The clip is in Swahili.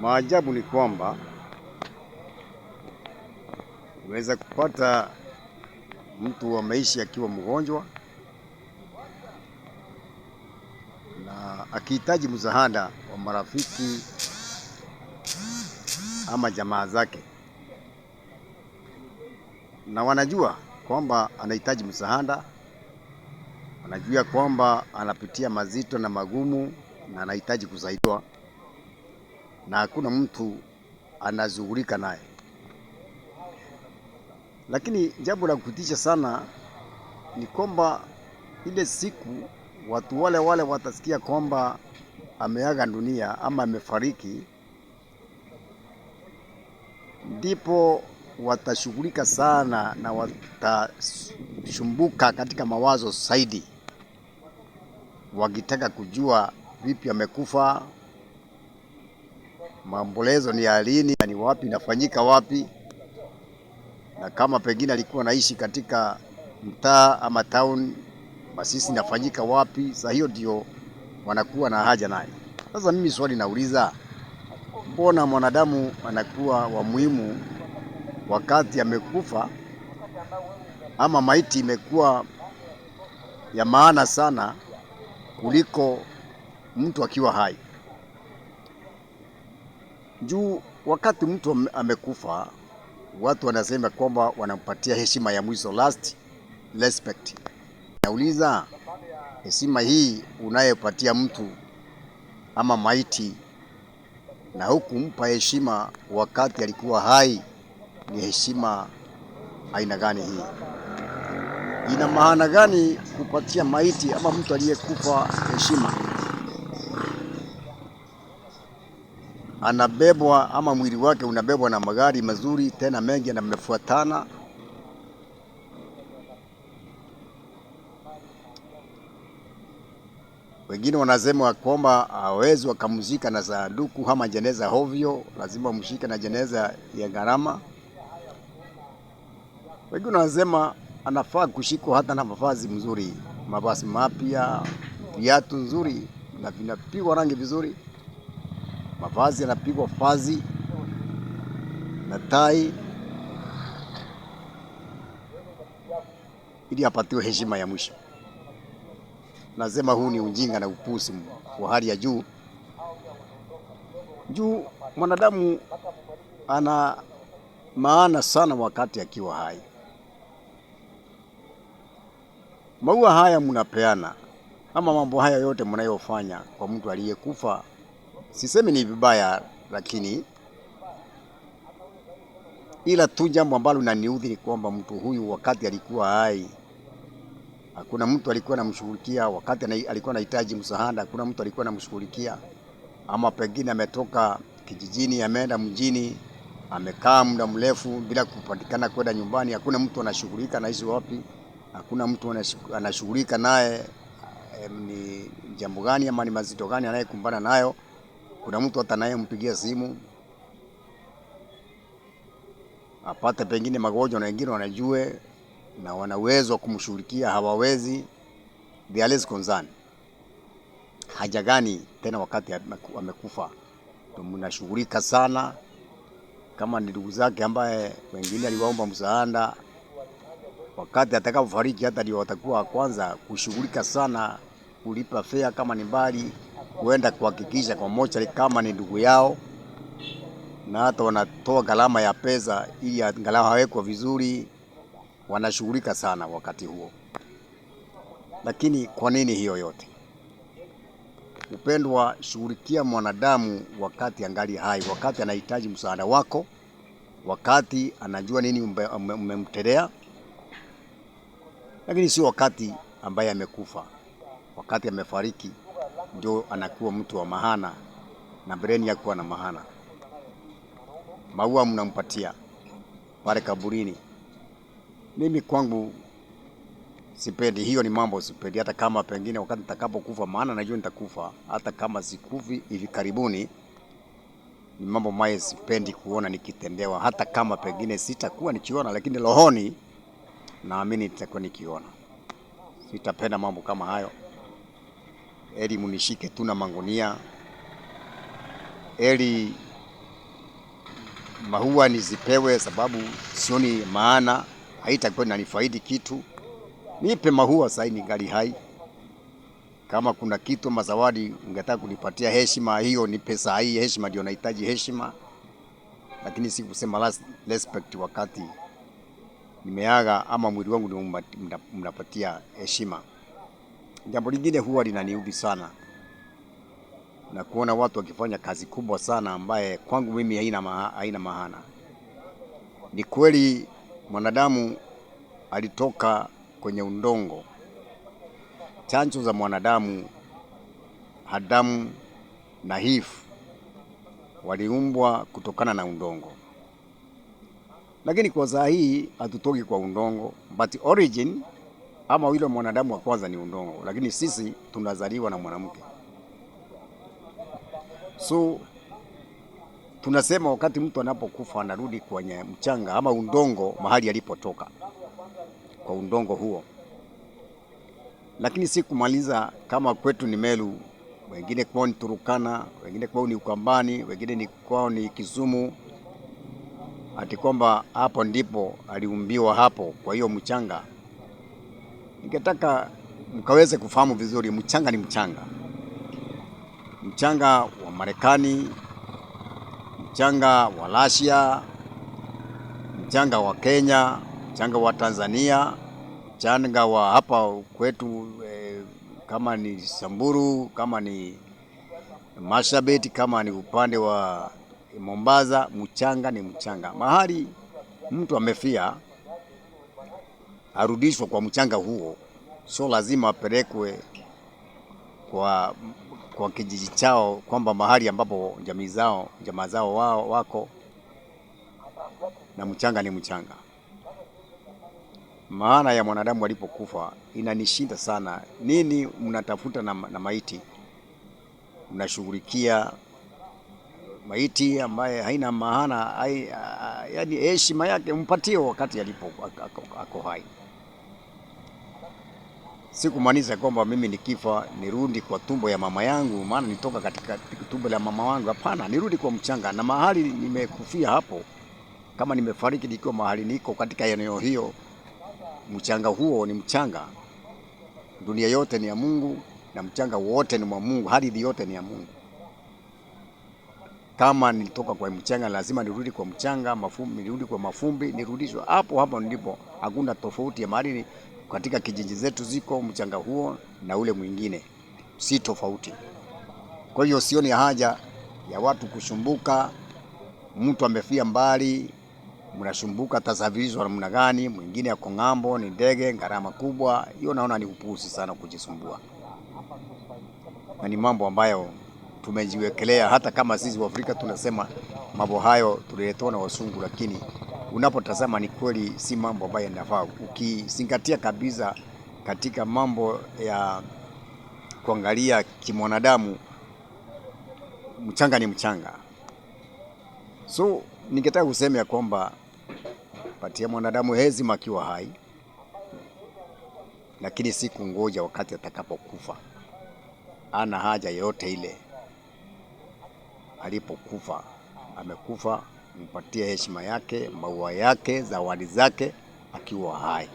Maajabu ni kwamba unaweza kupata mtu ameishi akiwa mgonjwa na akihitaji msaada wa marafiki ama jamaa zake, na wanajua kwamba anahitaji msaada, wanajua kwamba anapitia mazito na magumu na anahitaji kusaidiwa, na hakuna mtu anazungulika naye. Lakini jambo la kutisha sana ni kwamba ile siku watu wale watasikia kwamba ameaga dunia ama amefariki, ndipo watashughulika sana na watashumbuka katika mawazo zaidi, wakitaka kujua vipi amekufa, maombolezo ni ya lini, ni wapi inafanyika wapi, na kama pengine alikuwa anaishi katika mtaa ama town, basi inafanyika wapi. Sasa hiyo ndio wanakuwa na haja naye. Sasa mimi swali nauliza, mbona mwanadamu anakuwa wa muhimu wakati amekufa, ama maiti imekuwa ya maana sana kuliko mtu akiwa hai? Juu wakati mtu amekufa, watu wanasema kwamba wanampatia heshima ya mwisho, last respect. Nauliza, heshima hii unayepatia mtu ama maiti na hukumpa heshima wakati alikuwa hai, ni heshima aina gani hii? Ina maana gani kupatia maiti ama mtu aliyekufa heshima? Anabebwa ama mwili wake unabebwa na magari mazuri tena mengi na mmefuatana. Wengine wanasema kwamba hawezi wakamzika na sanduku ama jeneza hovyo, lazima mshike na jeneza ya gharama. Wengine wanasema anafaa kushikwa hata na mavazi mzuri, mavazi mapya, viatu nzuri na vinapigwa rangi vizuri, mavazi yanapigwa fazi na tai, ili apatiwe heshima ya mwisho. Nasema huu ni ujinga na upuzi wa hali ya juu. Mwanadamu ana maana sana wakati akiwa hai. Maua haya mnapeana ama mambo haya yote mnayofanya kwa mtu aliyekufa, sisemi ni vibaya, lakini ila tu jambo ambalo linaniudhi ni kwamba mtu huyu wakati alikuwa hai, hakuna mtu alikuwa anamshughulikia. Wakati alikuwa anahitaji msaada, hakuna mtu alikuwa anamshughulikia. Ama pengine ametoka kijijini ameenda mjini, amekaa muda mrefu bila kupatikana kwenda nyumbani, hakuna mtu anashughulika anaishi wapi, hakuna mtu anashughulika naye ni jambo gani ama ni mazito gani anayekumbana nayo. Kuna mtu hata anayempigia simu apate pengine magonjwa na wengine wanajue na wana uwezo wa kumshughulikia, hawawezi. They are less concerned. Haja gani tena wakati amekufa ndio mnashughulika sana? Kama ni ndugu zake ambaye wengine aliwaomba msaada, wakati atakapofariki hata ndio watakuwa kwanza kushughulika sana, kulipa fare kama ni mbali, kuenda kuhakikisha kwa mochari kama ni ndugu yao, na hata wanatoa gharama ya pesa ili angalau hawekwe vizuri. Wanashughulika sana wakati huo. Lakini kwa nini hiyo yote? Upendwa, shughulikia mwanadamu wakati angali hai, wakati anahitaji msaada wako, wakati anajua nini umemtendea, lakini sio wakati ambaye amekufa. Wakati amefariki ndio anakuwa mtu wa maana na breni ya kuwa na maana. Maua mnampatia pale kaburini. Mimi kwangu sipendi hiyo, ni mambo sipendi. Hata kama pengine wakati nitakapokufa, maana najua nitakufa, hata kama sikufi hivi karibuni, ni mambo maya sipendi kuona nikitendewa. Hata kama pengine sitakuwa nikiona, lakini rohoni naamini nitakuwa nikiona. Sitapenda mambo kama hayo. Eli munishike tu na mangonia, eli maua nizipewe, sababu sioni maana, haitakuwa inanifaidi kitu. Nipe maua sasa ningali hai. Kama kuna kitu mazawadi ungetaka kunipatia heshima, hiyo ni pesa hii. Heshima ndio nahitaji, heshima, lakini si kusema respect wakati nimeaga ama mwili wangu ndio mnapatia heshima. Jambo lingine huwa linaniudhi sana na kuona watu wakifanya kazi kubwa sana ambaye kwangu mimi haina maana. Ni kweli mwanadamu alitoka kwenye udongo. Chanzo za mwanadamu Adamu na Eve waliumbwa kutokana na udongo, lakini kwa saa hii hatutoki kwa udongo, but origin ama yule mwanadamu wa kwanza ni udongo, lakini sisi tunazaliwa na mwanamke. So tunasema wakati mtu anapokufa anarudi kwenye mchanga ama udongo, mahali alipotoka, kwa udongo huo. Lakini si kumaliza kama kwetu ni Meru, wengine kwao ni Turukana, wengine kwao ni Ukambani, wengine kwao ni Kisumu, ati kwamba hapo ndipo aliumbiwa hapo kwa hiyo mchanga. Ningetaka mkaweze kufahamu vizuri, mchanga ni mchanga. Mchanga wa Marekani, mchanga wa Russia, mchanga wa Kenya, mchanga wa Tanzania, mchanga wa hapa kwetu kama ni Samburu, kama ni Marsabit, kama ni upande wa Mombasa, mchanga ni mchanga. Mahali mtu amefia arudishwa kwa mchanga huo, sio lazima apelekwe kwa kijiji chao, kwamba mahali ambapo jamaa zao wako, na mchanga ni mchanga. Maana ya mwanadamu alipokufa inanishinda sana. Nini mnatafuta na maiti? Mnashughulikia maiti ambaye haina maana, yaani heshima yake mpatie wakati ako hai. Sikumaanisha kwamba mimi nikifa nirudi kwa tumbo ya mama yangu, maana nitoka katika tumbo la mama wangu. Hapana, nirudi kwa mchanga, na mahali nimekufia hapo, kama nimefariki nikiwa mahali niko katika eneo hiyo, mchanga huo ni mchanga. Dunia yote ni ya Mungu na mchanga wote ni wa Mungu, ardhi yote ni ya Mungu. Kama nilitoka kwa mchanga, lazima nirudi kwa mchanga. Mafumbi nirudi kwa mafumbi, nirudishwe hapo ndipo. Hakuna tofauti ya mahali katika kijiji zetu ziko mchanga huo na ule mwingine, si tofauti. Kwa hiyo sioni haja ya watu kusumbuka. Mtu amefia mbali, mnasumbuka tasafirishwa namna gani, mwingine ako ng'ambo, ni ndege, gharama kubwa. Hiyo naona ni upuuzi sana kujisumbua, na ni mambo ambayo tumejiwekelea. Hata kama sisi wa Afrika tunasema mambo hayo tuliletwa na wasungu, lakini unapotazama ni kweli si mambo ambayo yanafaa. Ukizingatia kabisa katika mambo ya kuangalia kimwanadamu, mchanga ni mchanga. So ningetaka kusema ya kwamba patia mwanadamu heshima akiwa hai, lakini si kungoja wakati atakapokufa. Ana haja yote ile. Alipokufa amekufa, mpatie heshima yake, maua yake, zawadi zake akiwa hai.